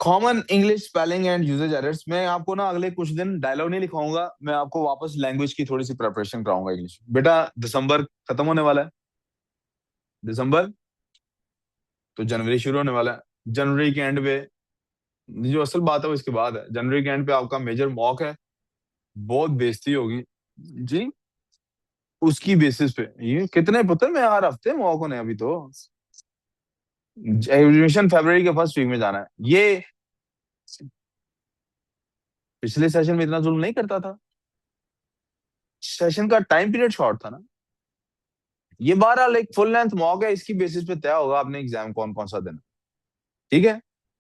Common English spelling and usages errors. मैं आपको ना अगले कुछ दिन डायलॉग नहीं लिखाऊंगा, मैं आपको वापस लैंग्वेज की थोड़ी सी प्रिपरेशन कराऊंगा इंग्लिश। बेटा दिसंबर खत्म होने वाला है, दिसंबर तो जनवरी शुरू होने वाला है। जनवरी के एंड पे जो असल बात है वो इसके बाद है। जनवरी के एंड पे आपका मेजर मॉक है, बहुत बेइज्जती होगी जी। उसकी बेसिस पे ये कितने पुत्र में हर हफ्ते मॉक होने हैं अभी तो। एडमिशन फरवरी के फर्स्ट वीक में जाना है ये। पिछले सेशन में इतना जुल्म नहीं करता था, सेशन का टाइम पीरियड शॉर्ट था ना। ये बहरहाल एक फुल लेंथ मॉक है, इसकी बेसिस पे तय होगा आपने एग्जाम कौन कौन सा देना। ठीक है,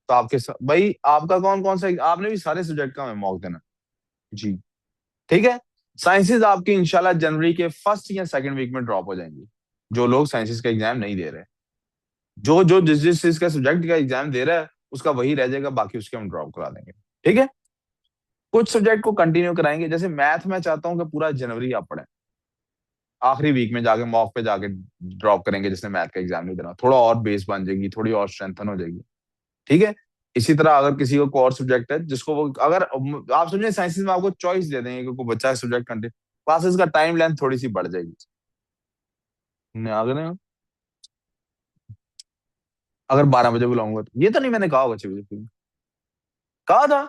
तो आपके भाई आपका कौन कौन सा, आपने भी सारे सब्जेक्ट का मॉक देना जी। ठीक है, साइंसेज आपकी इंशाल्लाह जनवरी के फर्स्ट या सेकंड वीक में ड्रॉप हो जाएंगी। जो लोग साइंसेज का एग्जाम नहीं दे रहे, जो जो जिस जिस चीज का सब्जेक्ट का एग्जाम दे रहा है उसका वही रह जाएगा, बाकी उसके हम ड्रॉप करा देंगे। ठीक है, कुछ सब्जेक्ट को कंटिन्यू कराएंगे, जैसे मैथ में चाहता हूँ कि पूरा जनवरी आप पढ़ें, आखिरी वीक में जाके मॉक पे जाके ड्रॉप करेंगे जिसने मैथ का एग्जाम नहीं देना, थोड़ा और बेस बन जाएगी, थोड़ी और स्ट्रेंथन हो जाएगी। ठीक है, इसी तरह अगर किसी को और सब्जेक्ट है जिसको वो, अगर आप समझे साइंसेज में आपको चॉइस दे देंगे कि कोई बच्चा सब्जेक्ट कंटिन्यू, क्लासेस का टाइम लेंथ थोड़ी सी बढ़ जाएगी। अगर अगर 12 बजे बुलाऊंगा तो ये तो नहीं मैंने कहा होगा 6 बजे, कहा था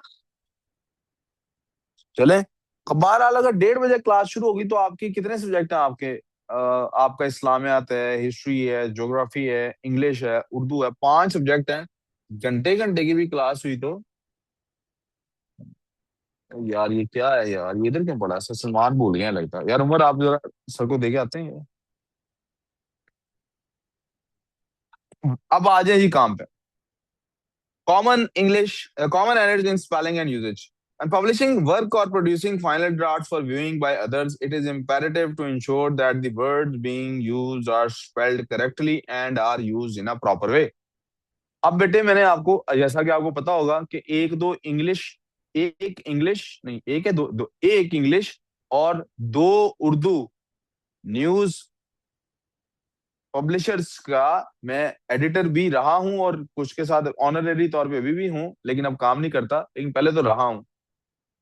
चले। बहरहाल अगर 1:30 बजे क्लास शुरू होगी तो आपकी कितने सब्जेक्ट हैं आपके, आपका इस्लामियात है, हिस्ट्री है, ज्योग्राफी है, इंग्लिश है, उर्दू है, 5 सब्जेक्ट हैं। घंटे घंटे की भी क्लास हुई तो यार ये क्या है यार, ये इधर क्यों पड़ा है? सलमान भूल गए लगता है यार। उमर आप जरा सर को देके आते हैं। अब आ जाए जी काम पे। Common English, common errors in spelling and usage. And publishing work or producing final drafts for viewing by others, it is imperative to ensure that the words being used are spelled correctly and are used in a proper way. अब बेटे मैंने आपको, जैसा कि आपको पता होगा कि एक दो इंग्लिश, एक इंग्लिश नहीं, एक है दो, दो एक इंग्लिश और दो उर्दू न्यूज पब्लिशर्स का मैं एडिटर भी रहा हूं, और कुछ के साथ ऑनररी तौर पे भी हूं, लेकिन अब काम नहीं करता, लेकिन पहले तो रहा हूं।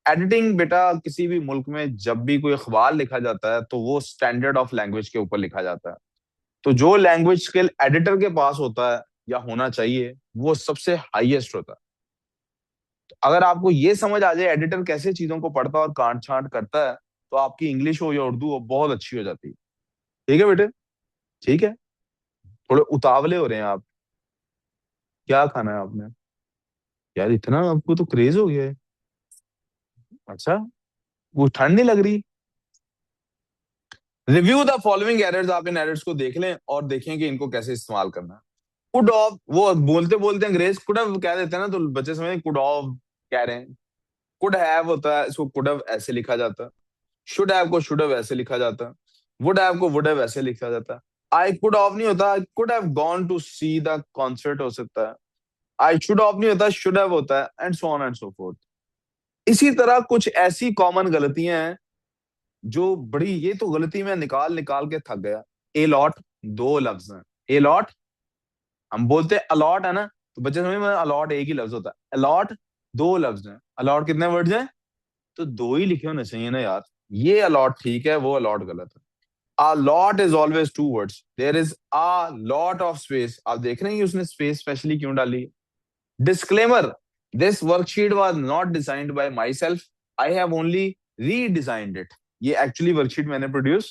एडिटिंग बेटा किसी भी मुल्क में जब भी कोई अखबार लिखा जाता है तो वो स्टैंडर्ड ऑफ लैंग्वेज के ऊपर लिखा जाता है। तो जो लैंग्वेज स्किल एडिटर के पास होता है या होना चाहिए वो सबसे हाईएस्ट होता है। तो अगर आपको ये समझ आ जाए एडिटर कैसे चीजों को पढ़ता है और काट छांट करता है, तो आपकी इंग्लिश हो या उर्दू हो बहुत अच्छी हो जाती है। ठीक है बेटे, ठीक है। थोड़े उतावले हो रहे हैं आप, क्या खाना है आपने? यार इतना आपको तो क्रेज हो गया है। अच्छा, वो ठंड नहीं लग रही? रिव्यू द फॉलोइंग एरर्स, आप इन एरर्स को देख लें और देखें कि इनको कैसे इस्तेमाल करना है। कुड ऑफ, वो बोलते बोलते अंग्रेज कुड हैव कह देते हैं ना, तो बच्चे समझे कुड ऑफ कह रहे हैं। कुड हैव होता है, इसको कुड हैव ऐसे लिखा जाता है। शुड हैव को शुड हैव ऐसे लिखा जाता है। वुड हैव को वुड हैव ऐसे लिखा जाता है। आई कुड ऑफ नहीं होता, I could have gone to see the concert हो सकता है। आई शुड ऑफ नहीं होता, शुड हैव होता है, and so on and so fourth. इसी तरह कुछ ऐसी कॉमन गलतियां हैं जो बड़ी, ये तो गलती मैं निकाल निकाल के थक गया। ए लॉट दो लफ्ज हैं, ए लॉट, हम बोलते अलॉट है ना, तो बच्चे समझ में अलॉट एक ही लफ्ज होता है, अलॉट दो लफ्ज हैं। अलॉट कितने वर्ड्स हैं? तो दो ही लिखे होने चाहिए ना यार। ये अलॉट ठीक है, वो अलॉट गलत है। A lot is always two words. There is a lot of space. आप देख रहे हैं कि उसने स्पेस स्पेशली क्यों डाली? Disclaimer: This worksheet was not designed by myself. I have only redesigned it. ये एक्चुअली वर्कशीट मैंने प्रोड्यूस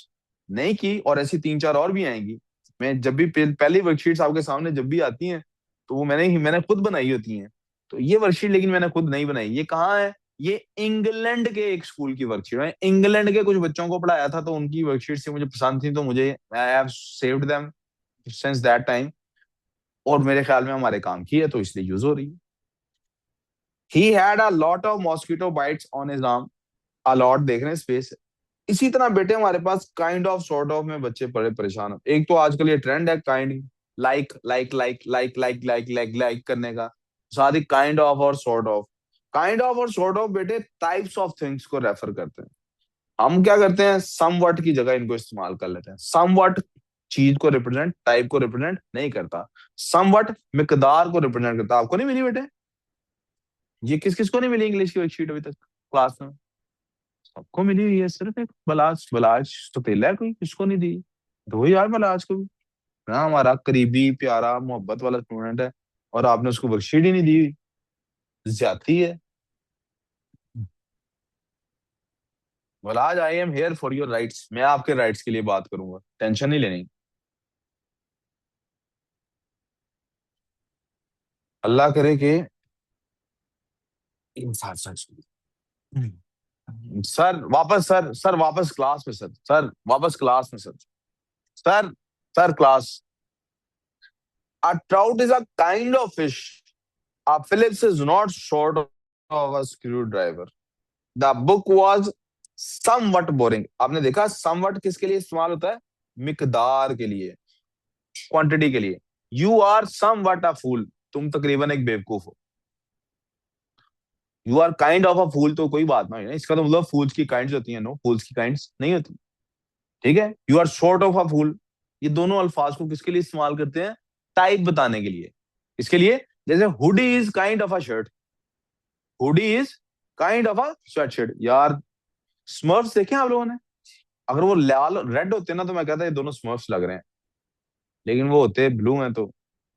नहीं की, और ऐसी तीन चार और भी आएंगी। मैं जब भी पहली वर्कशीट्स आपके सामने जब भी आती हैं तो वो मैंने खुद बनाई होती हैं। तो ये वर्कशीट लेकिन मैंने खुद नहीं बनाई। ये कहाँ है? ये इंग्लैंड के एक स्कूल की वर्कशीट है। इंग्लैंड के कुछ बच्चों को पढ़ाया था, तो उनकी वर्कशीट से मुझे पसंद थी, तो मुझे I have saved them since that time, और मेरे ख्याल में हमारे काम की है तो इसलिए यूज हो रही है। He had a lot of mosquito bites on his arm. A lot देख रहे हैं स्पेस। इसी तरह बेटे हमारे पास काइंड ऑफ सॉर्ट ऑफ में बच्चे बड़े परेशान हो। एक तो आजकल ये ट्रेंड है kind, like like like like like like like like करने का, साथ ही काइंड ऑफ और सॉर्ट ऑफ। काइंड ऑफ और सॉर्ट ऑफ बेटे टाइप्स ऑफ थिंग्स को रेफर करते हैं। हम क्या करते हैं, समवट की जगह इनको इस्तेमाल कर लेते हैं। समवट चीज को रिप्रेजेंट, टाइप को रिप्रेजेंट नहीं करता। समवट मिकदार को रिप्रेजेंट करता। आपको नहीं मिली बेटे? ये किस किस को नहीं मिली इंग्लिश की वर्कशीट अभी तक क्लास में? सबको मिली हुई है, सिर्फ एक बलाज, बलाज तो पेला है, कोई किसको नहीं दी? दो यार बलाज को भी ना, हमारा करीबी प्यारा मोहब्बत वाला स्टूडेंट है, और आपने उसको वर्कशीट ही नहीं दी। ज्यादती है। बलाज, I am here for your rights, मैं आपके राइट्स के लिए बात करूंगा, टेंशन नहीं लेनी। अल्लाह करे कि इंसान सर वापस, सर वापस क्लास में, सर वापस क्लास में, sir sir class. A trout is a kind of fish. A Phillips is not short of a screwdriver. The book was somewhat boring. आपने देखा somewhat किसके लिए इस्तेमाल होता है? मिकदार के लिए, क्वांटिटी के लिए। You are somewhat a fool. तुम तकरीबन एक बेवकूफ हो। You are kind of a fool तो कोई बात नहीं है, इसका तो मतलब fools की kinds होती हैं, नो fools की kinds नहीं होती। ठीक है, You are short of a fool, ये दोनों अल्फाज को किसके लिए इस्तेमाल करते हैं? टाइप बताने के लिए। इसके लिए, जैसे hoodie is kind of a shirt, hoodie is kind of a sweatshirt. यार स्मर्फ्स देखे आप लोगों ने? अगर वो लाल रेड होते ना तो मैं कहता ये दोनों स्मर्फ्स लग रहे हैं, लेकिन वो होते ब्लू हैं, तो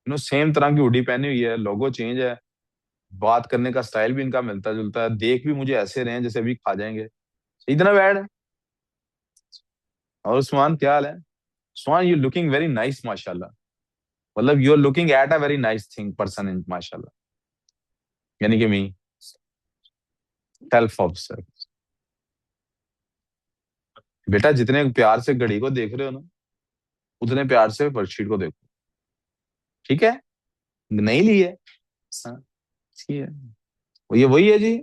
सेम तरह की हुडी पहनी हुई है, लोगो चेंज है, बात करने का स्टाइल भी इनका मिलता जुलता है, देख भी मुझे ऐसे रहे हैं जैसे अभी खा जाएंगे, इतना बैड है। और उस्मान क्या हाल है? Usman, you looking very nice माशाल्लाह, मतलब you are looking at a very nice thing person in माशाल्लाह, यानी कि मी सेल्फ ऑब्जर्व। बेटा जितने प्यार से घड़ी को देख रहे हो ना, उतने प्यार से वर्कशीट को देखो, ठीक है? नहीं ली है? हाँ, ठीक है। ये वही है जी।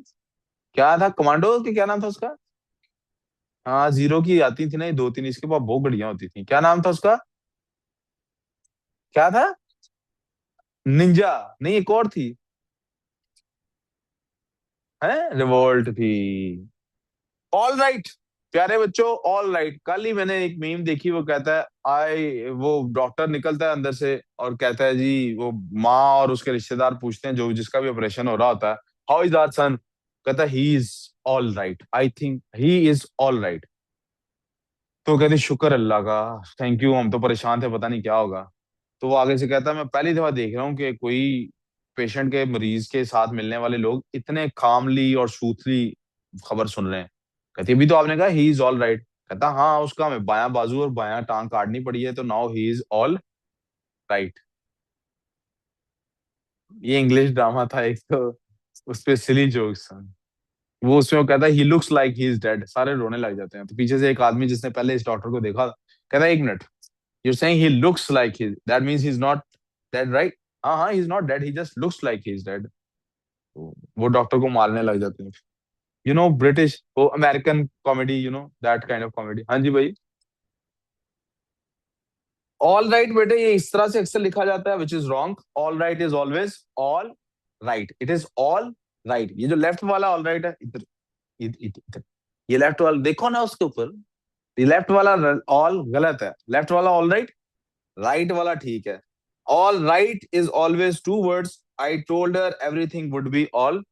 क्या था, कमांडो की क्या नाम था उसका? हाँ, जीरो की आती थी ना ये दो तीन, इसके पास बहुत घड़ियां होती थी, क्या नाम था उसका? क्या था? निंजा? नहीं, एक और थी। है, रिवोल्ट थी। ऑल राइट, प्यारे बच्चों, ऑल राइट। कल ही मैंने एक मीम देखी, वो कहता है आई, वो डॉक्टर निकलता है अंदर से और कहता है जी, वो माँ और उसके रिश्तेदार पूछते हैं जो जिसका भी ऑपरेशन हो रहा होता है, हाउ इज आवर सन? कहता है he is all right, I think he is all right. तो कहते शुक्र अल्लाह का, थैंक यू, हम तो परेशान थे, पता नहीं क्या होगा। तो वो आगे से कहता है मैं पहली दफा देख रहा हूँ कि कोई पेशेंट के, मरीज के साथ मिलने वाले लोग इतने कामली और सूथली खबर सुन रहे हैं। कहती अभी तो आपने कहा ही इज ऑल राइट। कहता हाँ, उसका हमें बायां बाजू और बायां टांग काटनी पड़ी है, तो now he is all right. ये इंग्लिश ड्रामा था एक, तो उस पे सिली जोक्स। वो उसमें वो कहता है he looks like he is dead, सारे रोने लग जाते हैं, तो पीछे से एक आदमी जिसने पहले इस डॉक्टर को देखा कहता है एक minute, you're saying he looks like he, that means he's not dead, right? हाँ हाँ, he's not dead, he just looks like he's dead। तो वो डॉक्टर को मारने लग जाते हैं। ब्रिटिश, वो American comedy, that kind of comedy. हाँ जी भाई। ऑल राइट बेटे, ये इस तरह से अक्सर लिखा जाता है, which is wrong. All right is always all right, it is all right. ये जो लेफ्ट वाला ऑल राइट है, इधर इधर, ये लेफ्ट वाला देखो ना उसके ऊपर, ये लेफ्ट वाला ऑल गलत है, लेफ्ट वाला ऑल राइट, राइट वाला ठीक है। All right is always two words, I told her everything would be all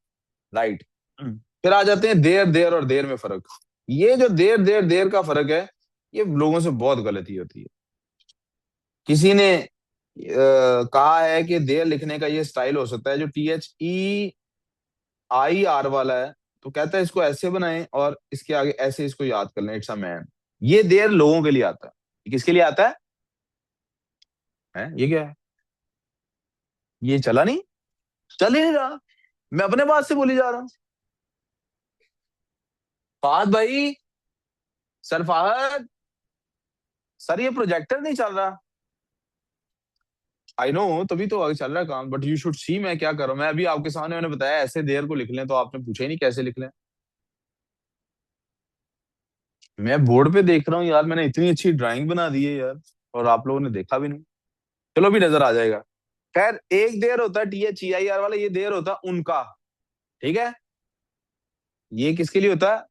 right. फिर आ जाते हैं देर, देर और देर में फर्क। ये जो देर देर देर का फर्क है, ये लोगों से बहुत गलती होती है। किसी ने कहा है कि देर लिखने का ये स्टाइल हो सकता है जो THEIR वाला है, तो कहता है इसको ऐसे बनाएं और इसके आगे ऐसे इसको याद कर लें, इट्स अ मैन। ये देर लोगों के लिए आता है, ये किसके लिए आता है? ये क्या है? ये चला नहीं, चल ही नहीं रहा, मैं अपने बात से बोली जा रहा हूँ। फहद भाई, सर फहद, सर ये प्रोजेक्टर नहीं चल रहा। आई नो, तभी तो आगे चल रहा है काम, बट यू शुड सी मैं क्या कर रहा हूँ। मैं अभी आपके सामने मैंने बताया ऐसे देर को लिख लें, तो आपने पूछा ही नहीं कैसे लिख लें। मैं बोर्ड पे देख रहा हूँ यार, मैंने इतनी अच्छी ड्राइंग बना दी है यार, और आप लोगों ने देखा भी नहीं। चलो भी नजर आ जाएगा। खैर, एक देर होता है THEIR वाला, ये देर होता है उनका, ठीक है? ये किसके लिए होता है?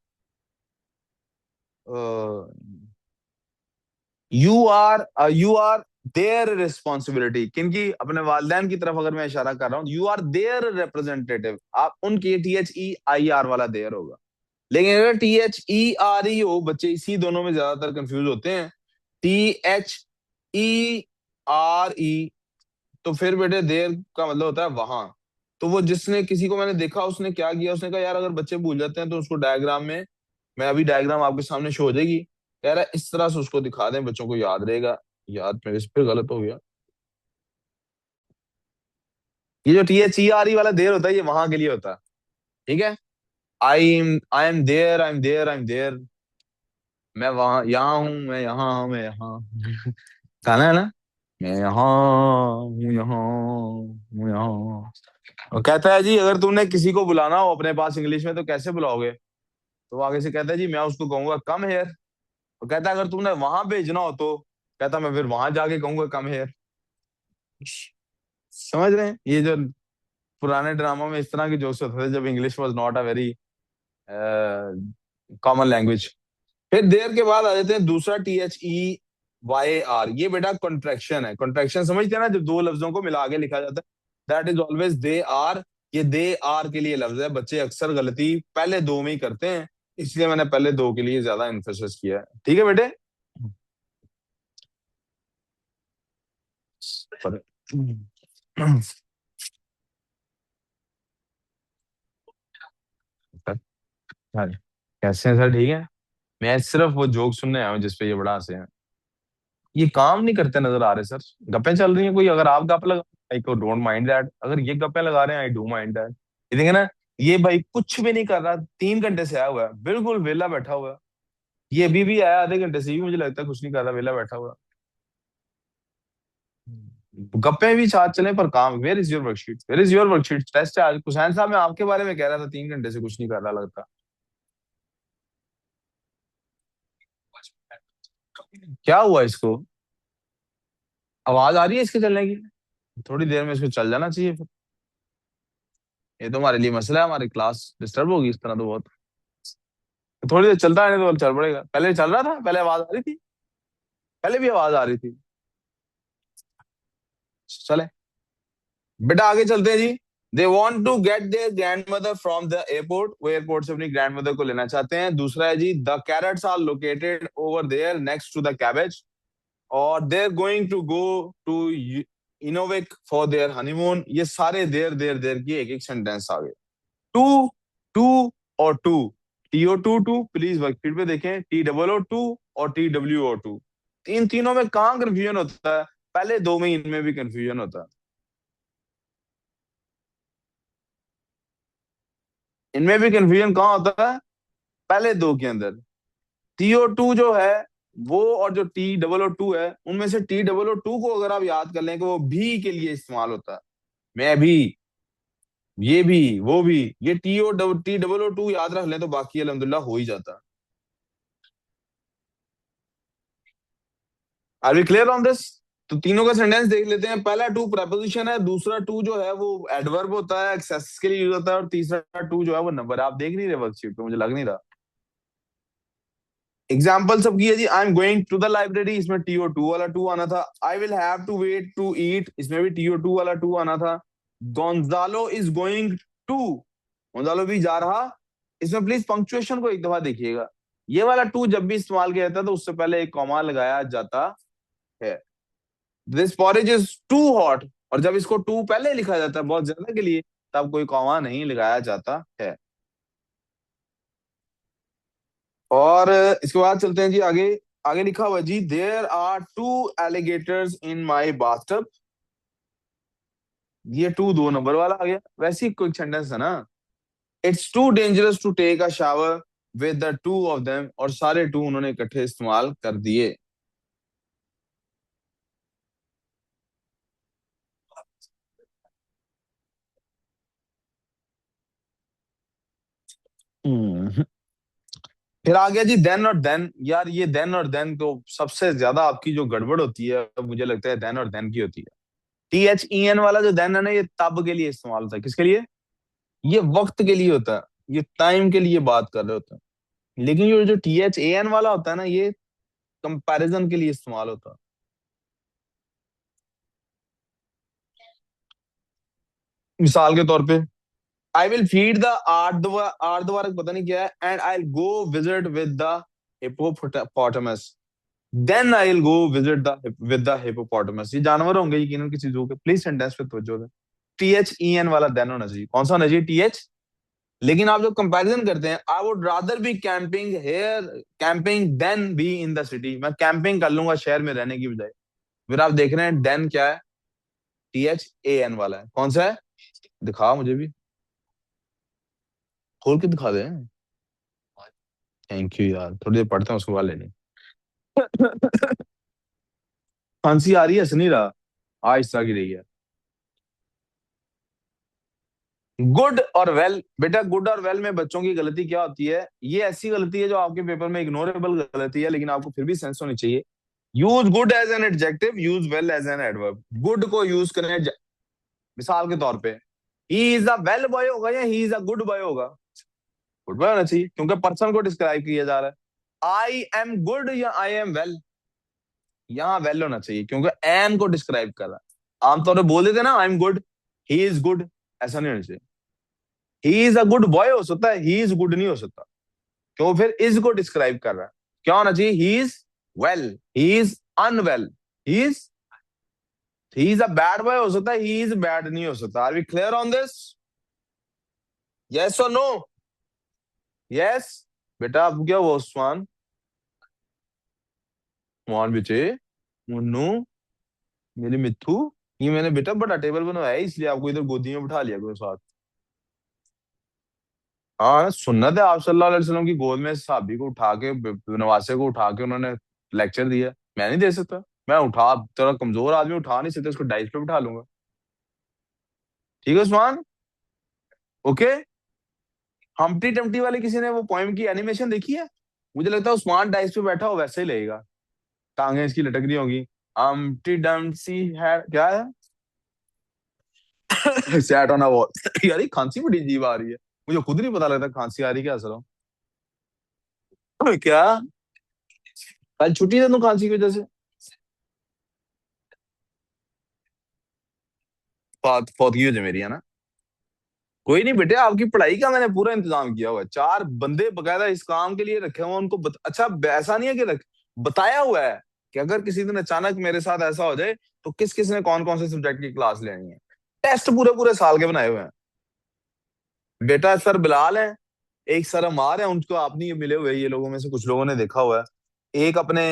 यू आर देयर रिस्पॉन्सिबिलिटी किनकी, अपने वालिदैन की तरफ अगर मैं इशारा कर रहा हूँ, यू आर देयर रिप्रेजेंटेटिव, आप उनकी, THEIR वाला देयर होगा। लेकिन अगर THERE हो, बच्चे इसी दोनों में ज्यादातर कंफ्यूज होते हैं, THERE, तो फिर बेटे देर का मतलब होता है वहां। तो वो जिसने, किसी को मैंने देखा, उसने क्या किया, उसने कहा यार अगर बच्चे भूल जाते हैं तो उसको डायग्राम में, मैं अभी डायग्राम आपके सामने शो हो जाएगी, कह रहा है इस तरह से उसको दिखा दें, बच्चों को याद रहेगा। याद मेरे से फिर गलत हो गया। ये जो THERE वाला देर होता है, ये वहां के लिए होता है। ठीक है। I am there, I am there, I am there, मैं वहां, यहाँ हूँ, मैं यहाँ हूँ, मैं यहाँ। गाना है ना, मैं यहाँ हूँ, यहाँ हूँ, यहाँ। और कहता है जी अगर तुमने किसी को बुलाना हो अपने पास इंग्लिश में तो कैसे बुलाओगे? तो वो आगे से कहता है जी मैं उसको कहूंगा कम हेयर। तो कहता है अगर तुमने वहां भेजना हो तो, कहता मैं फिर वहां जाके कहूंगा कम हेयर। समझ रहे हैं ये जो पुराने ड्रामा में इस तरह के जोक्स होते थे जब English was not a very common language. फिर देर के बाद आ जाते हैं दूसरा, THEYAR, ये बेटा कॉन्ट्रैक्शन है। कॉन्ट्रैक्शन समझते हैं ना, जब दो लफ्जों को मिला के लिखा जाता है, that is always they are. ये दे आर के लिए लफ्ज है, बच्चे अक्सर गलती पहले दो में ही करते हैं, इसलिए मैंने पहले दो के लिए ज्यादा एम्फेसिस किया है। ठीक है बेटे। पर- हाँ, कैसे हैं सर, ठीक है। मैं सिर्फ वो जोक सुनने आया हूँ जिसपे ये बड़ा हंसे हैं। ये काम नहीं करते नजर आ रहे सर, गप्पे चल रही हैं कोई, अगर आप गप लगा, आई को डोंट माइंड दैट, अगर ये गप्पे लगा रहे हैं आई डू माइंड दैट। ये देखें ना, ये भाई कुछ भी नहीं कर रहा, 3 घंटे से आया हुआ है, बिल्कुल वेला बैठा हुआ है। ये अभी भी आया आधे घंटे से, भी मुझे लगता है कुछ नहीं कर रहा, वेला बैठा हुआ है। गप्पे भी साथ चले पर काम, where is your worksheet, where is your worksheet, test है आज। हुसैन साहब मैं आपके बारे में कह रहा था, 3 घंटे से कुछ नहीं कर रहा लगता। क्या हुआ इसको? आवाज आ रही है इसके चलने की? थोड़ी देर में इसको चल जाना चाहिए फिर। ये तो हमारे लिए मसला है, हमारी क्लास डिस्टर्ब होगी इस तरह तो बहुत। थोड़ी देर चलता है नहीं तो चल पड़ेगा, पहले चल रहा था, पहले आवाज आ रही थी, पहले भी आवाज आ रही थी। चले बेटा आगे चलते हैं जी। They want to get their grand mother from the airport, वो एयरपोर्ट से अपनी ग्रैंड मदर को लेना चाहते हैं। दूसरा है जी, the carrots are located over there next to the cabbage, और they are going to go to इनोवेक फॉर देयर हनीमून। ये सारे देर देर देर की एक एक सेंटेंस आ गए। टू, टू और टू, TO 2 प्लीज वर्कशीट पे देखें, TOO 2 और TWO 2, इन तीनों में कहाँ कंफ्यूजन होता है? पहले दो में इनमें भी कंफ्यूजन होता है, इनमें भी कंफ्यूजन कहाँ होता है? पहले दो के अंदर। TO 2 जो है वो, और जो TOO 2 है, उनमें से TOO 2 को अगर आप याद कर लें कि वो भी के लिए इस्तेमाल होता है, मैं भी, ये भी, वो भी, ये TOO 2 याद रख लें तो बाकी अल्हम्दुलिल्लाह हो ही जाता। Are we clear on this? तो तीनों का सेंटेंस देख लेते हैं। पहला टू प्रपोजिशन है, दूसरा टू जो है वो एडवर्ब होता है, एक्सेस के लिए यूज होता है, और तीसरा टू जो है वो नंबर। आप देख नहीं रहे वर्कशीट पे, मुझे लग नहीं रहा। एग्जाम्पल सबकी है जी, I am going to the library, इसमें TO 2 वाला टू आना था। I will have to wait to eat, इसमें भी TO 2 वाला टू आना था। Gonzalo is going to, Gonzalo भी जा रहा। इसमें प्लीज पंक्चुएशन को एक दफा देखिएगा, ये वाला टू जब भी इस्तेमाल किया जाता है तो उससे पहले एक कॉमा लगाया जाता है। This porridge is too hot, और जब इसको टू पहले लिखा जाता है बहुत ज्यादा के लिए, तब कोई कॉमा नहीं लगाया जाता है। और इसके बाद चलते हैं जी आगे। आगे लिखा हुआ है जी, there are two alligators in my bathtub. ये टू दो नंबर वाला आ गया, वैसे ही क्विक सेंटेंस है ना। It's too dangerous to take a shower with the two of them, और सारे टू उन्होंने इकट्ठे इस्तेमाल कर दिए। हम्म। फिर आ गया जी देन और देन। यार ये देन और देन तो सबसे ज्यादा आपकी जो गड़बड़ होती है मुझे लगता है देन और देन की होती है। THEN वाला जो देन है ना, ये तब के लिए इस्तेमाल होता है, किसके लिए? ये वक्त के लिए होता है, ये टाइम के लिए बात कर रहे होते हैं। लेकिन ये जो THAN वाला होता है ना, ये कंपैरिजन के लिए इस्तेमाल होता है। मिसाल के तौर पे, I will feed the aardvark पता नहीं क्या है, and I will go visit with the hippopotamus, then I will go visit the with the hippopotamus. ये जानवर होंगे यकीनन किसी जू के। प्लीज सेंटेंस पे तवज्जो दें। THEN वाला देन होना चाहिए। कौन सा होना चाहिए? TH। लेकिन आप जो कंपैरिजन करते हैं, I would rather be camping here camping than be in the city, मैं कैंपिंग कर लूंगा शहर में रहने की बजाय। फिर आप देख रहे हैं देन क्या है? THAN वाला है। कौन सा है? दिखा मुझे भी, खोल के दिखा दे। थैंक यू यार, थोड़ी देर पढ़ते हैं उसके बाद लेनी। खांसी आ रही है? हंस नहीं रहा, आहिस्ता की रही है। गुड और वेल, बेटा गुड और वेल में बच्चों की गलती क्या होती है? ये ऐसी गलती है जो आपके पेपर में इग्नोरेबल गलती है, लेकिन आपको फिर भी सेंस होनी चाहिए। Use good as an adjective, use well as an adverb. Good को यूज करें मिसाल के तौर पे, he is a well boy होगा या he is a good boy होगा? गुड बॉय होना चाहिए, क्योंकि पर्सन को डिस्क्राइब किया जा रहा है। आई एम गुड या आई एम वेल? यहाँ वेल होना चाहिए, क्योंकि एम को डिस्क्राइब कर रहा है। आमतौर पर बोल देते ना I am good, he is good, ऐसा नहीं होना चाहिए। He is a good boy हो सकता है, ही इज गुड नहीं हो सकता, क्यों? फिर इज को डिस्क्राइब कर रहा है। क्या होना चाहिए? He is well, he is unwell, he is a bad boy हो सकता है, ही इज बैड नहीं हो सकता। Are we clear on this? Yes और नो? यस। बेटा आप क्या वो उस्मान, मान बेचे, मुन्नू, मेरी मिथु, ये मैंने बेटा बड़ा टेबल बनवाया है, इसलिए आपको इधर गोदी में बिठा लिया करो साथ। हाँ, सुन्नत है, आप सल्लल्लाहु अलैहि वसल्लम की गोद में साहबी को उठा के, नवासे को उठा के उन्होंने लेक्चर दिया। मैं नहीं दे सकता? मैं उठा, थोड़ा कमजोर आदमी उठा नहीं सकते, उसको डाइस पे बिठा लूंगा। ठीक है उस्मान? ओके। हम्प्टी डम्प्टी वाले किसी ने वो पोएम की एनिमेशन देखी है? मुझे लगता है उस्मान डाइस पे बैठा हो वैसे ही लगेगा, टांगे इसकी लटक रही होंगी। हम्प्टी डम्प्टी है क्या है? Sat on a wall. यार ये खांसी बड़ी अजीब आ रही है, मुझे खुद नहीं पता लगता खांसी आ रही है क्या असर हो। क्या? कल छुट्टी दे दूं खांसी की वजह से? फौतगी हो जाए मेरी, है ना? कोई नहीं बेटे, आपकी पढ़ाई का मैंने पूरा इंतजाम किया हुआ है। 4 बंदे बकायदा इस काम के लिए रखे हुए हैं, उनको अच्छा ऐसा नहीं है कि बताया हुआ है कि अगर किसी दिन अचानक मेरे साथ ऐसा हो जाए तो किस किस ने कौन कौन से सब्जेक्ट की क्लास लेनी है। टेस्ट पूरे पूरे साल के बनाए हुए हैं। बेटा सर बिलाल है, एक सर अमार है, उनको आप नहीं मिले हुए, ये लोगों में से कुछ लोगों ने देखा हुआ है। एक अपने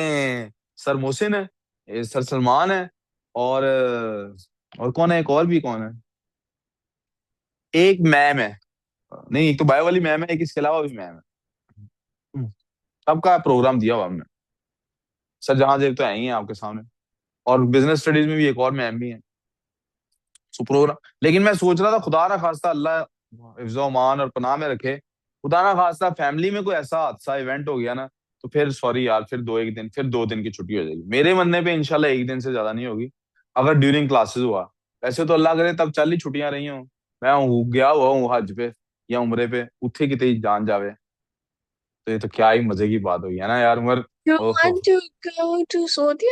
सर मोहसिन है, एक सर सलमान है, और कौन है? एक और भी कौन है? एक मैम है। नहीं, एक तो बायो वाली मैम है, एक इसके अलावा भी मैम है। हम्म, सबका प्रोग्राम दिया हुआ हमने। सर जहां देख तो है ही है आपके सामने। और बिजनेस स्टडीज में भी एक और मैम भी है। सो प्रोग्राम, लेकिन मैं सोच रहा था खुदा ना खास्ता अल्लाह हिफ्ज़ो अमान और पनाह में रखे, खुदा ना खास्ता फैमिली में कोई ऐसा हादसा इवेंट हो गया ना, तो फिर सॉरी यार, फिर 2 एक दिन, फिर 2 दिन की छुट्टी हो जाएगी मेरे मनने पे। इंशाल्लाह एक दिन से ज्यादा नहीं होगी, अगर ड्यूरिंग क्लासेस हुआ। वैसे तो अल्लाह करे तब चल ही छुट्टियां रही हूँ। गया हुआ हूँ हज पे या उम्रे पे, उथे कितनी जान जावे। तो ये तो क्या ही मजे की बात हुई है ना यार उमर। You ओहो। want to go to Saudi?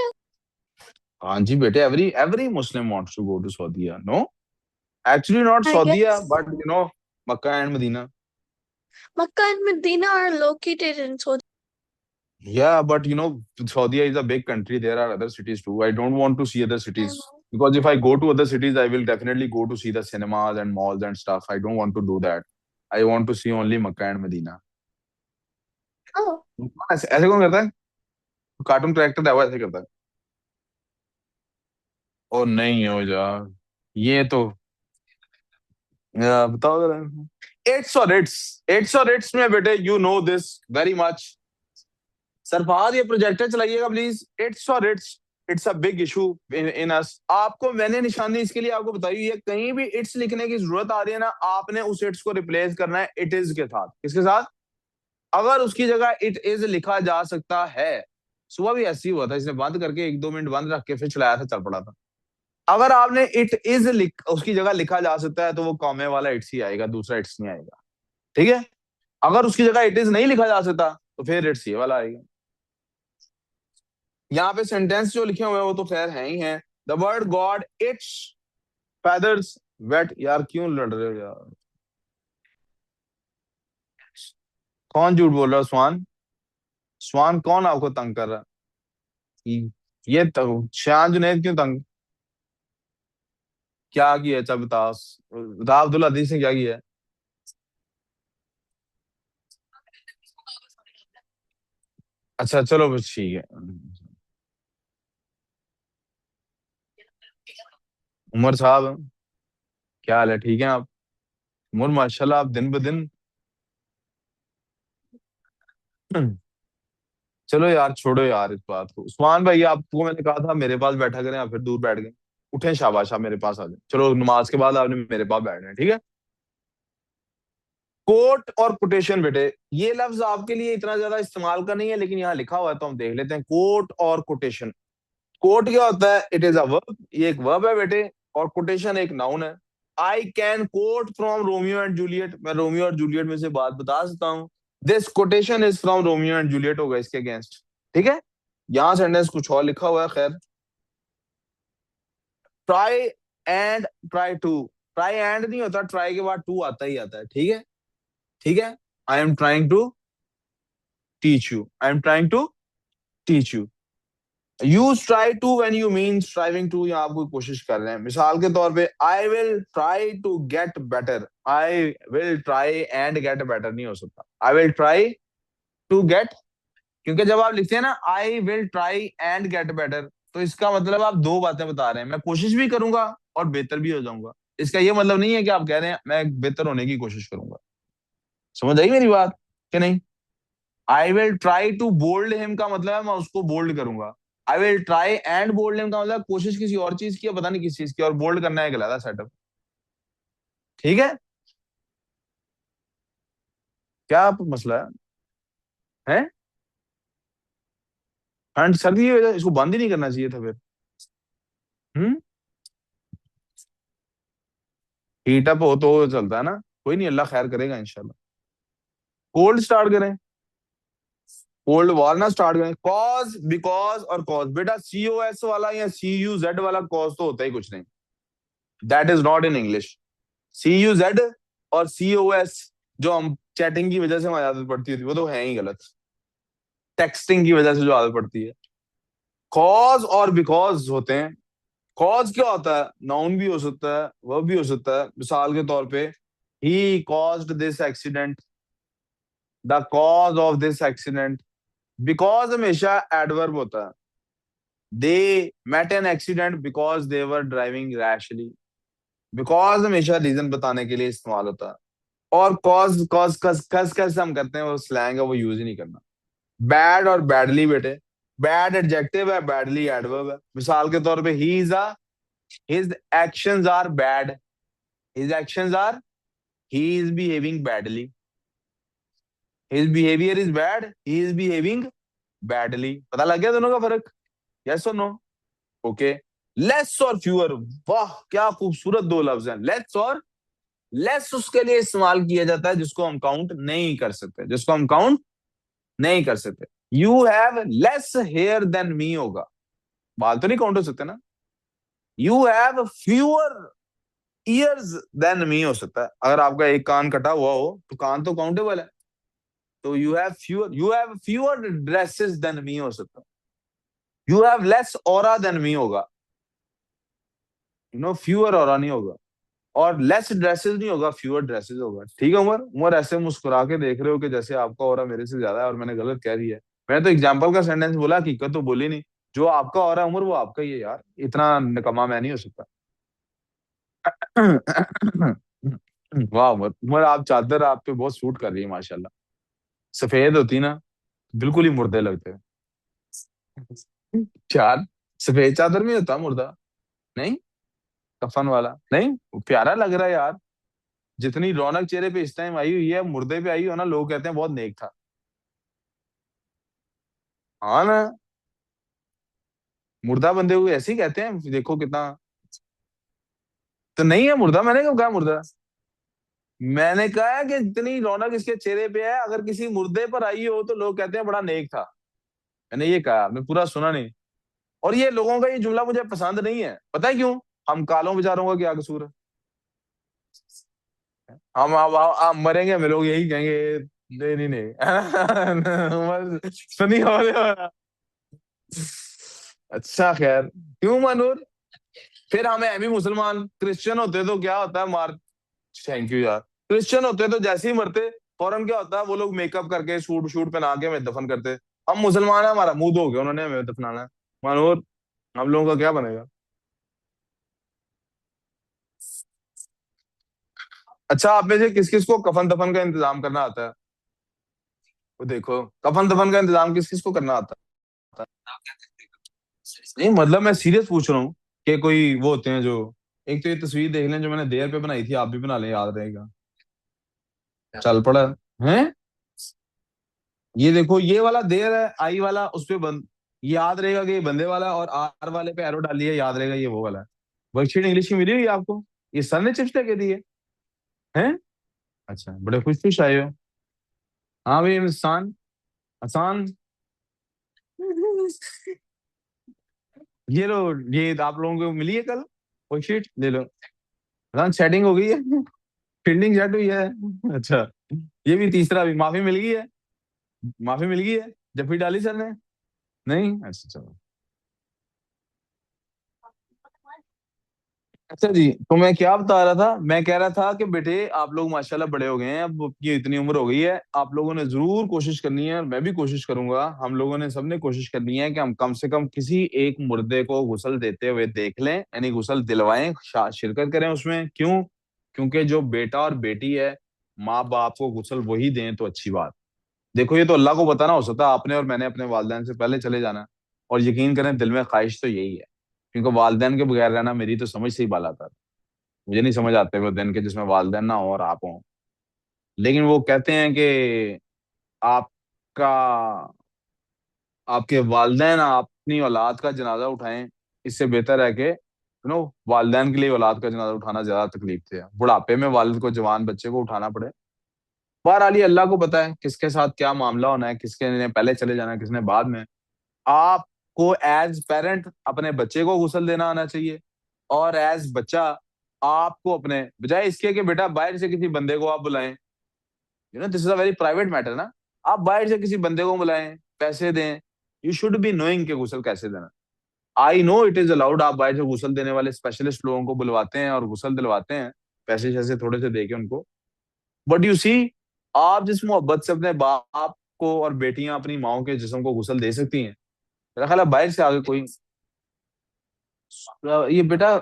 हाँ जी बेटे, every every Muslim wants to go to Saudia. No, actually not I Saudia, guess but Makkah and Medina. Makkah and Medina are located in Saudi. Yeah, but Saudi is a big country. There are other cities too. I don't want to see other I cities know. because if I go to other cities, I will definitely go to see the cinemas and malls and stuff. I don't want to do that. I want to see only Makkah and Medina. Oh, ऐसे ऐसे कौन करता है? Cartoon character है वो ऐसे करता है। ओ नहीं हो जा, ये तो बताओ जरा। इट्स और इट्स में बेटे, you know this very much. Sarfaraz ये प्रोजेक्टर चलाइएगा please. It's a big issue in us. आपको मैंने निशानी इसके लिए आपको बताई है, कहीं भी इट्स लिखने की जरूरत आ रही है ना, आपने उस इट्स को रिप्लेस करना है इट इज के साथ। किसके साथ? अगर उसकी जगह इट इज लिखा जा सकता है। सुबह भी ऐसे ही हुआ था, इसने बंद करके 1 2 मिनट बंद रख के फिर चलाया था, चल पड़ा था। अगर आपने इट इज उसकी जगह लिखा जा सकता है तो वो कॉमे वाला इट्स ही आएगा, दूसरा इट्स नहीं आएगा। ठीक है? अगर उसकी जगह इट इज नहीं लिखा जा सकता तो फिर इट्स ये वाला आएगा। यहाँ पे सेंटेंस जो लिखे हुए हैं वो तो खैर है ही हैं। The word god it's feathers wait यार, क्यों लड़ रहे हो यार? कौन झूठ बोल रहा है? स्वान? स्वान कौन आपको तंग कर रहा है? ये शान जुनैद क्यों तंग? क्या किया है? चल बता, बता अब्दुल अजीज ने क्या किया है? अच्छा चलो बस ठीक है। उमर साहब, क्या हाल है? ठीक है आप? उमर माशाल्लाह, आप दिन ब दिन। चलो यार, छोड़ो यार इस बात को। उस्मान भाई, आपको मैंने कहा था मेरे पास बैठा करें, आप फिर दूर बैठ गए। उठे शाबाश, आप मेरे पास आ जाए। चलो नमाज के बाद आपने मेरे पास बैठना है, ठीक है? कोट और कोटेशन बेटे, ये लफ्ज आपके लिए इतना ज्यादा इस्तेमाल का नहीं है, लेकिन यहाँ लिखा हुआ है तो हम देख लेते हैं। कोट और कोटेशन। कोट क्या होता है? इट इज अ वर्ब, ये एक वर्ब है बेटे। और कोटेशन एक नाउन है। I can quote from Romeo and Juliet, मैं रोमियो और जूलियट में से बात बता सकता हूँ। This quotation is from Romeo and Juliet होगा इसके अगेंस्ट। ठीक है? यहाँ सेंटेंस कुछ और लिखा हुआ है, खैर। Try and try to. Try and नहीं होता, ट्राई के बाद टू आता ही आता है, ठीक है? ठीक है। I am trying to teach you, I am trying to teach you. Use try to when you mean striving to, या आप कोई कोशिश कर रहे हैं। मिसाल के तौर पे, I will try to get better. I will try and get better नहीं हो सकता, I will try to get. क्योंकि जब आप लिखते हैं ना I will try and get better, तो इसका मतलब आप दो बातें बता रहे हैं। मैं कोशिश भी करूंगा और बेहतर भी हो जाऊंगा। इसका ये मतलब नहीं है कि आप कह रहे हैं मैं बेहतर होने की कोशिश करूंगा। समझ आई मेरी बात कि नहीं? I will try to bold him का मतलब है मैं उसको बोल्ड करूंगा। I will try and bold him का मतलब कोशिश किसी और चीज की है, पता नहीं किस चीज की, और बोल्ड करना है गलत सेटअप। ठीक है? क्या मसला है? हैं? ठंड सर्दी की वजह इसको बंद ही नहीं करना चाहिए था फिर। हम्म। हीट अप हो तो चलता है ना। कोई नहीं, अल्लाह खैर करेगा इंशाल्लाह। कोल्ड स्टार्ट करें? कोल्ड वॉर ना स्टार्ट करें। कॉज, बिकॉज और कॉज बेटा, सी ओ एस वाला या सी यू जेड वाला कॉज तो होता ही कुछ नहीं। That is not in English. C U Z और सी ओ एस, जो हम चैटिंग की वजह से हमारी आदत पड़ती थी, वो तो है ही गलत। टेक्सटिंग की वजह से जो आदत पड़ती है। कॉज और बिकॉज होते हैं। कॉज क्या होता है? नाउन भी हो सकता है, वर्ब भी हो सकता है। मिसाल के तौर पे, he caused this accident, the cause of this accident. Because हमेशा एडवर्ब होता है। They met an accident because they were driving rashly. Because हमेशा रीजन बताने के लिए इस्तेमाल होता है। और कॉज, कॉज कस कस कस हम करते हैं, वो स्लैंग है, वो यूज ही नहीं करना। बैड और बैडली बेटे, बैड एडजेक्टिव है, बैडली एडवर्ब है। मिसाल के तौर पे, he is a, his actions are bad, his actions are, he is behaving badly. His behaviour is bad, he is behaving badly. पता लग गया दोनों का फर्क? यस और नो? ओके। लेस और फ्यूअर, वाह क्या खूबसूरत दो लफ्ज हैं, लेस और। लेस उसके लिए इस्तेमाल किया जाता है जिसको हम काउंट नहीं कर सकते, जिसको हम काउंट नहीं कर सकते। You have less hair than me होगा, बाल तो नहीं काउंट हो सकते ना। You have fewer years than me हो सकता है, अगर आपका एक कान कटा हुआ हो तो कान तो काउंटेबल है। तो you have fewer dresses than me हो सकता है। You have less aura than me होगा। फ्यूअर ऑरा नहीं होगा। और लेस ड्रेसेस नहीं होगा, फ्यूअर ड्रेसेस होगा। ठीक है उमर? उमर ऐसे मुस्कुरा के देख रहे हो कि जैसे आपका ऑरा मेरे से ज्यादा है और मैंने गलत कह दिया है। मैंने तो एग्जाम्पल का सेंटेंस बोला, हकीकत तो बोली नहीं। जो आपका ऑरा है उमर, वो आपका ही है यार, इतना निकम्मा मैं नहीं हो सकता। वाह उमर, उमर आप चादर आप पे बहुत सूट कर रही है माशाल्लाह। सफेद होती ना, बिल्कुल ही मुर्दे लगते हैं। चार, सफेद चादर में होता मुर्दा? नहीं, कफन वाला नहीं, वो प्यारा लग रहा है यार। जितनी रौनक चेहरे पे इस टाइम आई हुई है, मुर्दे पे आई हो ना, लोग कहते हैं बहुत नेक था। हाँ ना, मुर्दा बंदे को ऐसे ही कहते हैं, देखो कितना। तो नहीं है मुर्दा, मैंने कब कहा मुर्दा? मैंने कहा है कि इतनी रौनक इसके चेहरे पे है, अगर किसी मुर्दे पर आई हो तो लोग कहते हैं बड़ा नेक था। मैंने ये कहा, मैं पूरा सुना नहीं। और ये लोगों का ये जुमला मुझे पसंद नहीं है, पता है क्यों? हम कालों बेचारों का क्या कसूर है? हम मरेंगे, हम लोग यही कहेंगे, नहीं नहीं नहीं सुनी हो अच्छा खैर, क्यों मनूर? फिर हमें भी मुसलमान क्रिश्चियन होते तो क्या होता है मार, थैंक यू यार। क्रिश्चियन होते तो जैसे ही मरते फौरन क्या होता है, वो लोग मेकअप करके सूट शूट पहना के हमें दफन करते। हम मुसलमान है, हमारा मुंह धो के उन्होंने हमें दफनाना है। मनोर, हम लोगों का क्या बनेगा? अच्छा, आप में से किस किस को कफन दफन का इंतजाम करना आता है? वो देखो, कफन दफन का इंतजाम किस किस को करना आता है? नहीं मतलब मैं सीरियस पूछ रहा हूँ कि कोई वो होते हैं जो, एक तो ये तस्वीर देख लें जो मैंने देर पे बनाई थी, आप भी बना लें, याद रहेगा। चल पड़ा है। ये देखो, ये वाला देर है, आई वाला उस पे बंद, याद रहेगा कि ये बंदे वाला, और आर वाले पे एरो डालिए, याद रहेगा ये वो वाला है। वर्कशीट इंग्लिश की मिली हुई है आपको? ये सर ने चिप्स लेके दिए हैं? अच्छा, बड़े खुश खुश आए हो। हाँ भाई, इंसान आसान। ये लो, ये आप लोगों को मिली है कल वर्कशीट, ले लो। हाँ, सेटिंग हो गई है, फील्डिंग सेट हुई है। अच्छा, ये भी तीसरा भी माफी मिल गई है, माफी मिल गई है, जब भी डाली सर ने। नहीं, अच्छा चलो। अच्छा जी, तो मैं क्या बता रहा था, मैं कह रहा था कि बेटे आप लोग माशाल्लाह बड़े हो गए हैं, अब आपकी इतनी उम्र हो गई है, आप लोगों ने जरूर कोशिश करनी है, और मैं भी कोशिश करूंगा, हम लोगों ने सबने कोशिश करनी है कि हम कम से कम किसी एक मुर्दे को गुस्ल देते हुए देख लें, यानी गुस्ल दिलवाएं, शिरकत करें उसमें। क्यों? क्योंकि जो बेटा और बेटी है, माँ बाप को गुस्ल वही दें तो अच्छी बात। देखो, ये तो अल्लाह को बताना हो सकता है, आपने और मैंने अपने वालिदैन से पहले चले जाना है। और यकीन करें, दिल में ख्वाहिश तो यही है, क्योंकि वालिदैन के बगैर रहना मेरी तो समझ से ही बाला था। मुझे नहीं समझ आते वो दिन के जिसमें वालिदैन ना हो और आप हो। लेकिन वो कहते हैं कि आपका, आपके वालिदैन अपनी औलाद का जनाजा उठाएं, इससे बेहतर है कि वालिदैन के लिए औलाद का जनाजा उठाना ज्यादा तकलीफ थे, बुढ़ापे में वालिद को, जवान बच्चे को उठाना पड़े। बहरहाल ये अल्लाह को पता है किसके साथ क्या मामला होना है, किसके ने पहले चले जाना है, किसने बाद में। आपको एज पेरेंट अपने बच्चे को गुस्ल देना आना चाहिए, और एज बच्चा आपको अपने, बजाय इसके कि बेटा बाहर से किसी बंदे को आप बुलाएं, this is a very private matter ना, आप बाहर से किसी बंदे को बुलाएं, पैसे दें, यू शुड बी नोइंग के गुस्ल कैसे देना। I know it is allowed, आप बाहर से गुस्ल देने वाले स्पेशलिस्ट लोगों को बुलवाते हैं और गुस्ल दिलवाते हैं, पैसे शैसे थोड़े से दे के उनको। बट यू सी, आप जिस मोहब्बत से अपने बाप को, और बेटियां अपनी माओ के जिस्म को गुस्ल दे सकती हैं, मेरा ख्याल है बाहर से आगे कोई, ये बेटा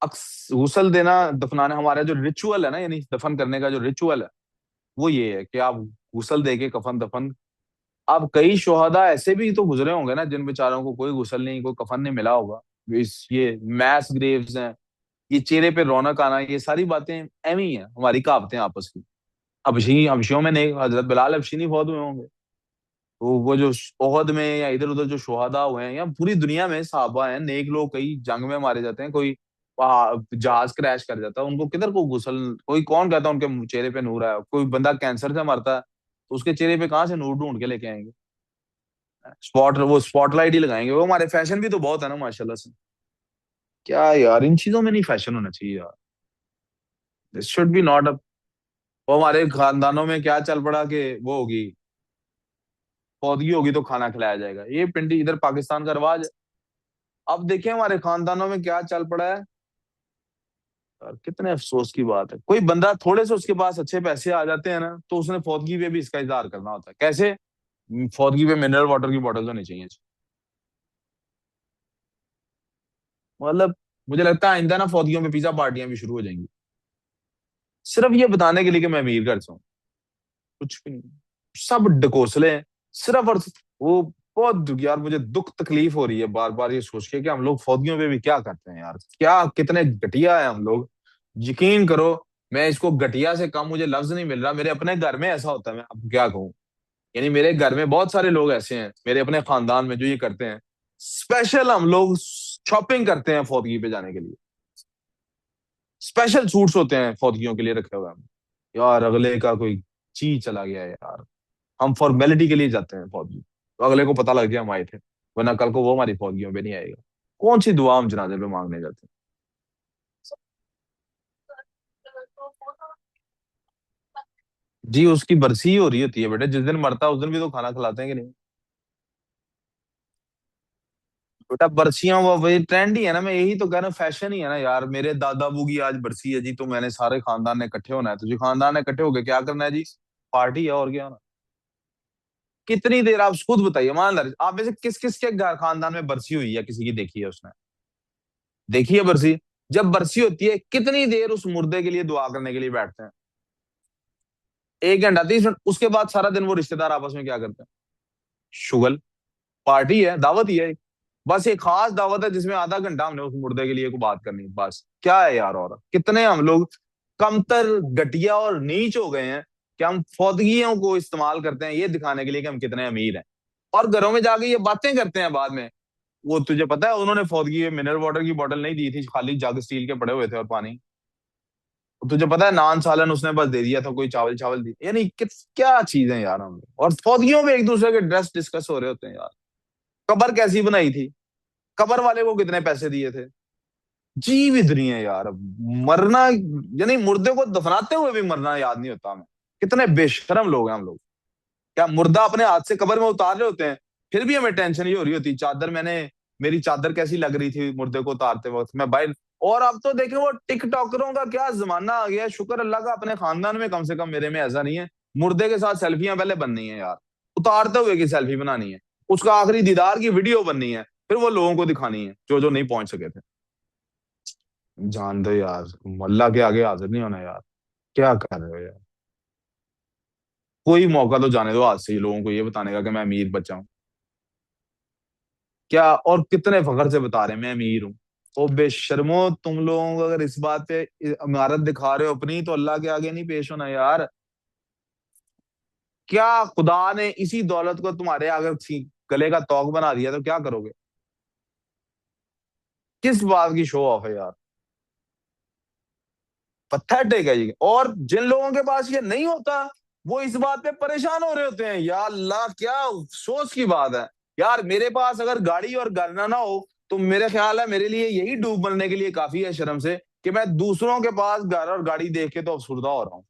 गुस्ल देना, दफनाना, हमारा जो रिचुअल है ना, यानी दफन करने का जो रिचुअल है, वो ये है कि आप गुस्ल दे के कफन दफन। अब कई शोहदा ऐसे भी तो गुजरे होंगे ना, जिन बेचारों को कोई गुस्ल नहीं, कोई कफन नहीं मिला होगा। ये मैस ग्रेव्स हैं, ये चेहरे पे रौनक आना, ये सारी बातें एवी ही हैं, हमारी कहावतें आपस की। हबशी, हबशियों में नहीं, हजरत बिलाल हबशी नहीं फौत हुए होंगे? वो जो ओहद में या इधर उधर जो शोहदा हुए हैं, या पूरी दुनिया में साहबा हैं, नेक लोग कई जंग में मारे जाते हैं, कोई जहाज क्रैश कर जाता है, उनको किधर को गुसल, कोई कौन कहता है उनके चेहरे पे नूर है? कोई बंदा कैंसर से मरता है तो उसके चेहरे पे कहाँ से नूर ढूंढ के लेके आएंगे? वो स्पॉटलाइट ही लगाएंगे, वो हमारे फैशन भी तो बहुत है ना माशाल्लाह से। क्या यार, इन चीजों में नहीं फैशन होना चाहिए यार, this should be not a. वो हमारे खानदानों में क्या चल पड़ा कि वो होगी, पौधगी होगी तो खाना खिलाया जाएगा, ये पिंडी इधर पाकिस्तान का रिवाज है। अब देखें हमारे खानदानों में क्या चल पड़ा है। और कितने अफसोस की बात है, कोई बंदा थोड़े से उसके पास अच्छे पैसे आ जाते हैं ना, तो उसने फौतगी पे भी इसका इजहार करना होता है। कैसे? फौतगी पे मिनरल वाटर की बोतल होनी चाहिए। मतलब मुझे लगता है आइंदा ना फौतगियों में पिज्जा पार्टियां भी शुरू हो जाएंगी, सिर्फ ये बताने के लिए कि मैं अमीर घर से हूँ। कुछ भी नहीं, सब ढकोसले हैं, सिर्फ और वो। बहुत यार, मुझे दुख तकलीफ हो रही है बार बार ये सोच के कि हम लोग फौजियों पे भी क्या करते हैं यार, क्या कितने घटिया है हम लोग। यकीन करो, मैं इसको घटिया से कम मुझे लफ्ज नहीं मिल रहा, मेरे अपने घर में ऐसा होता है, मैं आपको क्या कहूँ। यानी मेरे घर में बहुत सारे लोग ऐसे हैं, मेरे अपने खानदान में, जो ये करते हैं। स्पेशल हम लोग शॉपिंग करते हैं फौतगी पे जाने के लिए, स्पेशल सूट्स होते हैं फौतगियों के लिए रखे हुए हम। यार अगले का कोई चीज चला गया है यार, हम फॉर्मेलिटी के लिए जाते हैं फौजी, तो अगले को पता लग गया हम आए थे, वरना कल को वो हमारी फौजियों पे नहीं आएगा। कौन सी दुआ हम जनाजे पे मांगने जाते हैं? जी उसकी बरसी ही हो रही होती है बेटा, जिस दिन मरता है उस दिन भी तो खाना खिलाते हैं कि नहीं। बेटा बरसियां, वो वही ट्रेंड ही है ना, मैं यही तो कह रहा हूँ, फैशन ही है ना यार। मेरे दादा अबू की आज बरसी है जी, तो मैंने सारे खानदान ने इकट्ठे होना है, तो जी खानदान ने इकट्ठे होके क्या करना है जी, पार्टी है और क्या होना। कितनी देर आप खुद बताइए, मान लीजिए आप में से किस किस के घर खानदान में बरसी हुई है, किसी की देखी है उसने, देखी है बरसी। जब बरसी होती है कितनी देर उस मुर्दे के लिए दुआ करने के लिए बैठते हैं, 1 घंटा 30 मिनट। उसके बाद सारा दिन वो रिश्तेदार आपस में क्या करते हैं, शुगल, पार्टी है, दावत ही है। बस एक खास दावत है जिसमें आधा घंटा हमने उस मुर्दे के लिए को बात करनी है, बस क्या है यार। और कितने हम लोग कमतर, घटिया और नीच हो गए हैं कि हम फौदगियों को इस्तेमाल करते हैं ये दिखाने के लिए कि हम कितने अमीर हैं, और घरों में जाके ये बातें करते हैं बाद में। वो तुझे पता है उन्होंने फौदगी में मिनरल वाटर की बोतल नहीं दी थी, खाली जग स्टील के पड़े हुए थे और पानी। तुझे पता है नान सालन उसने बस दे दिया था, कोई चावल चावल दी, यानी क्या चीजें यार हम लोग। और फौदगियों में एक दूसरे के ड्रेस डिस्कस हो रहे होते हैं यार। कबर कैसी बनाई थी, कबर वाले को कितने पैसे दिए थे। जीव इतनी है यार, मरना यानी मुर्दे को दफनाते हुए भी मरना याद नहीं होता हमें। कितने बेशरम लोग हैं हम लोग। क्या मुर्दा अपने हाथ से कबर में उतार रहे होते हैं, फिर भी हमें टेंशन ही हो रही होती। चादर मैंने, मेरी चादर कैसी लग रही थी मुर्दे को उतारते वक्त, मैं भाई। और अब तो देखे वो टिकटॉकरों का क्या जमाना आ गया है, शुक्र अल्लाह का अपने खानदान में कम से कम मेरे में ऐसा नहीं है। मुर्दे के साथ सेल्फियां पहले बननी है यार, उतारते हुए की सेल्फी बनानी है, उसका आखिरी दीदार की वीडियो बननी है, फिर वो लोगों को दिखानी है जो जो नहीं पहुंच सके थे। जान दो यार, अल्लाह के आगे हाजिर नहीं होना यार। क्या कर रहे हो यार। कोई मौका तो जाने दो आज से ही लोगों को ये बताने का कि मैं अमीर बच्चा हूँ। क्या और कितने फखर से बता रहे हैं मैं अमीर हूँ। ओ बेशर्मो, तुम लोगों को अगर इस बात पे इमारत दिखा रहे हो अपनी, तो अल्लाह के आगे नहीं पेश होना यार। क्या खुदा ने इसी दौलत को तुम्हारे अगर गले का तौक बना दिया तो क्या करोगे। किस बात की शो ऑफ है यार। पथेटिक है ये। और जिन लोगों के पास ये नहीं होता, वो इस बात पे परेशान हो रहे होते हैं, या अल्लाह क्या अफसोस की बात है। यार मेरे पास अगर गाड़ी और घर ना हो, तो मेरे ख्याल है मेरे लिए यही डूब मरने के लिए काफी है शर्म से, कि मैं दूसरों के पास घर और गाड़ी देख के तो अफसुर्दा हो रहा हूँ।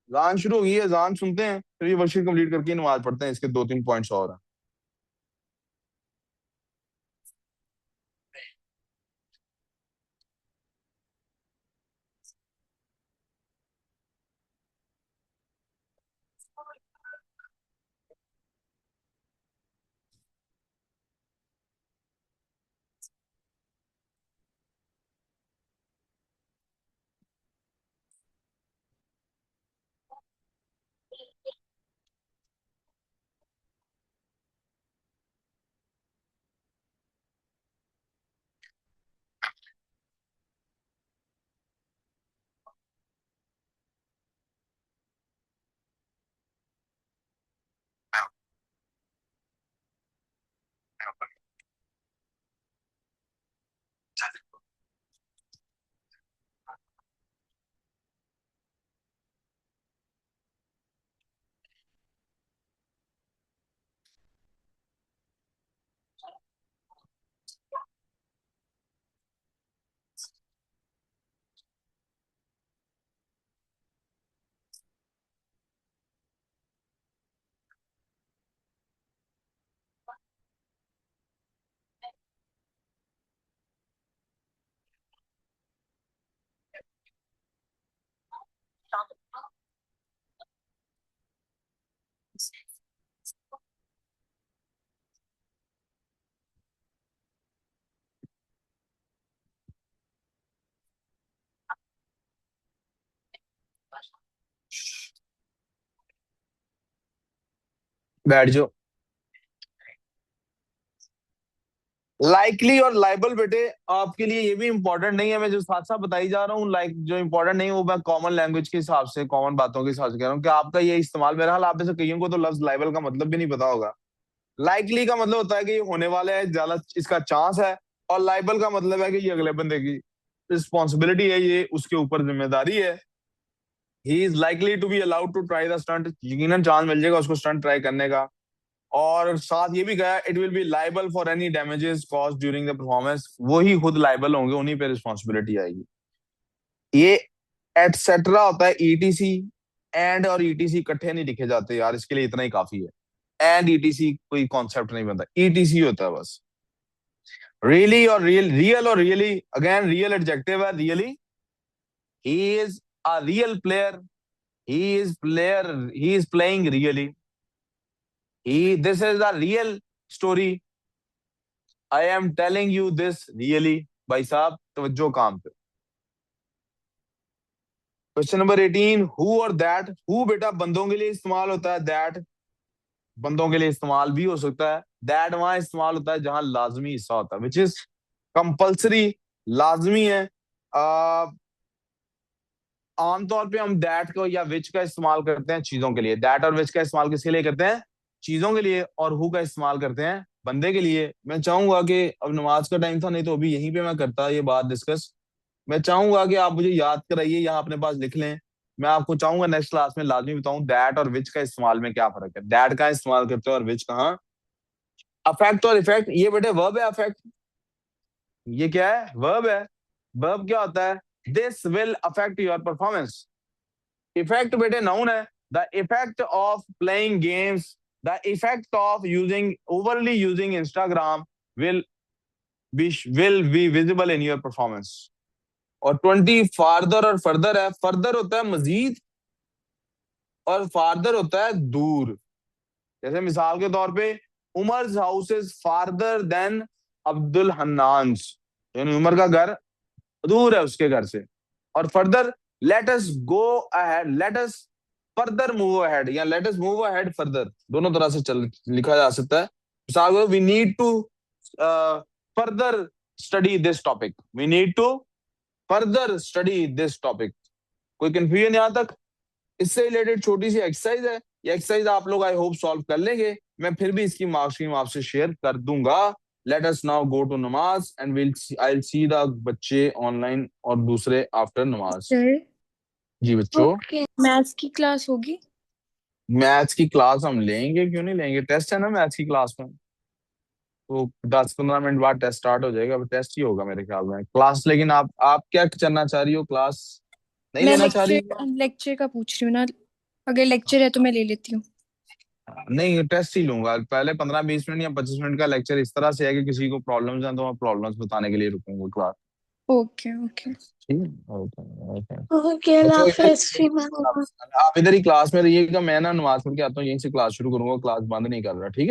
अजान शुरू हो गई है, अजान सुनते हैं, फिर ये वर्कशीट कंप्लीट करके नमाज पढ़ते हैं, इसके 2 3 पॉइंट्स और हैं। बैठ जाओ। लाइकली और लाइबल बेटे आपके लिए ये भी इंपॉर्टेंट नहीं है, मैं जो साथ साथ बताई जा रहा हूँ, लाइक जो इंपॉर्टेंट नहीं है वो मैं कॉमन लैंग्वेज के हिसाब से, कॉमन बातों के हिसाब से कह रहा हूँ कि आपका ये इस्तेमाल, मेरा हाल आप में से कईयों को तो लफ्ज लाइबल का मतलब भी नहीं पता होगा। लाइकली का मतलब होता है कि ये होने वाला है, ज्यादा इसका चांस है। और लाइबल का मतलब है कि ये अगले बंदे की रिस्पॉन्सिबिलिटी है, ये उसके ऊपर जिम्मेदारी है। He is likely to be allowed to try the stunt, यकीनन चांस मिल जाएगा उसको स्टंट ट्राई करने का। और साथ ये भी कहा, it will be liable for any damages cause during the performance, वो ही खुद लाइबल होंगे, उन्हीं पे रिस्पॉन्सिबिलिटी आएगी। ये एटसेट्रा होता है, ईटीसी, एंड और ईटीसी इकट्ठे नहीं लिखे जाते यार, इसके लिए इतना ही काफी है। एंड ईटीसी कोई कॉन्सेप्ट नहीं बनता, ईटीसी होता है बस। रियली और रियल, रियल और रियली, अगेन रियल एडजेक्टिव है, really. He is a real player, he is playing really, this is a real story, I am telling you this really। भाई साहब तवज्जो काम पे। क्वेश्चन नंबर 18, हु और that. Who बेटा बंदों के लिए इस्तेमाल होता है, दैट बंदों के लिए इस्तेमाल भी हो सकता है। दैट वहां इस्तेमाल होता है जहां लाजमी हिस्सा होता है, विच इज कंपल्सरी, लाजमी है। आमतौर पे हम दैट को या विच का इस्तेमाल करते हैं चीजों के लिए। दैट और विच का इस्तेमाल किसके लिए करते हैं, चीजों के लिए। और हु का इस्तेमाल करते हैं बंदे के लिए। मैं चाहूंगा कि अब नमाज का टाइम था, नहीं तो अभी यहीं पे मैं करता ये बात डिस्कस। मैं चाहूंगा कि आप मुझे याद कराइए, यहाँ अपने पास लिख लें। मैं आपको चाहूंगा नेक्स्ट क्लास में लाजमी बताऊं दैट और विच का इस्तेमाल में क्या फर्क है, दैट का इस्तेमाल करते हैं और विच कहाँ। अफेक्ट और इफेक्ट, ये बेटे वर्ब है अफेक्ट। ये क्या है, वर्ब है। वर्ब क्या होता है, this will affect your performance. Effect बेटे नाउन है। The effect of playing games, the effect of using overly using Instagram will be visible in your performance. और 20 फार्दर और फर्दर है। फर्दर होता है मजीद और फार्दर होता है दूर। जैसे मिसाल के तौर पे Umar house is farther than Abdul Hannan's, यानी उमर का घर दूर है उसके घर से। और further, let us go ahead, let us further move ahead, या let us move ahead further, दोनों तरह से चल लिखा जा सकता है। मिसाल को we need to further study this topic, we need to further study this topic. कोई कंफ्यूजन यहां तक? इससे रिलेटेड छोटी सी एक्सरसाइज है, ये एक्सरसाइज आप लोग आई होप सॉल्व कर लेंगे। मैं फिर भी इसकी मार्क स्कीम आपसे शेयर कर दूंगा। Let us now go to namaz and will I will see the बच्चे ऑनलाइन और दूसरे आफ्टर नमाज। सर जी बच्चों, Okay. मैथ्स की क्लास होगी? मैथ्स की क्लास हम लेंगे, क्यों नहीं लेंगे, टेस्ट है ना मैथ्स की क्लास में। तो 10-15 मिनट बाद टेस्ट स्टार्ट हो जाएगा, टेस्ट ही होगा मेरे ख्याल में क्लास। लेकिन आप क्या करना चाह रही हो, क्लास नहीं मैं लेना चाह रही? लेक्चर का पूछ रही हूँ ना, अगर लेक्चर है तो मैं ले लेती हूँ। नहीं, टेस्ट ही लूंगा पहले। 15-20 मिनट या 25 मिनट का लेक्चर इस तरह से है कि किसी को प्रॉब्लम्स हैं तो मैं प्रॉब्लम्स बताने के लिए रुकूंगा क्लास। Okay okay. ठीक है, ओके ओके। Okay, बच्चों Allah इधर Hafiz, Fima. आप इधर ही क्लास में रहिएगा, मैं ना नमाज पढ़ के आता हूँ, यहीं से क्लास शुरू करूंगा, क्लास बंद नहीं कर रहा, ठीक है।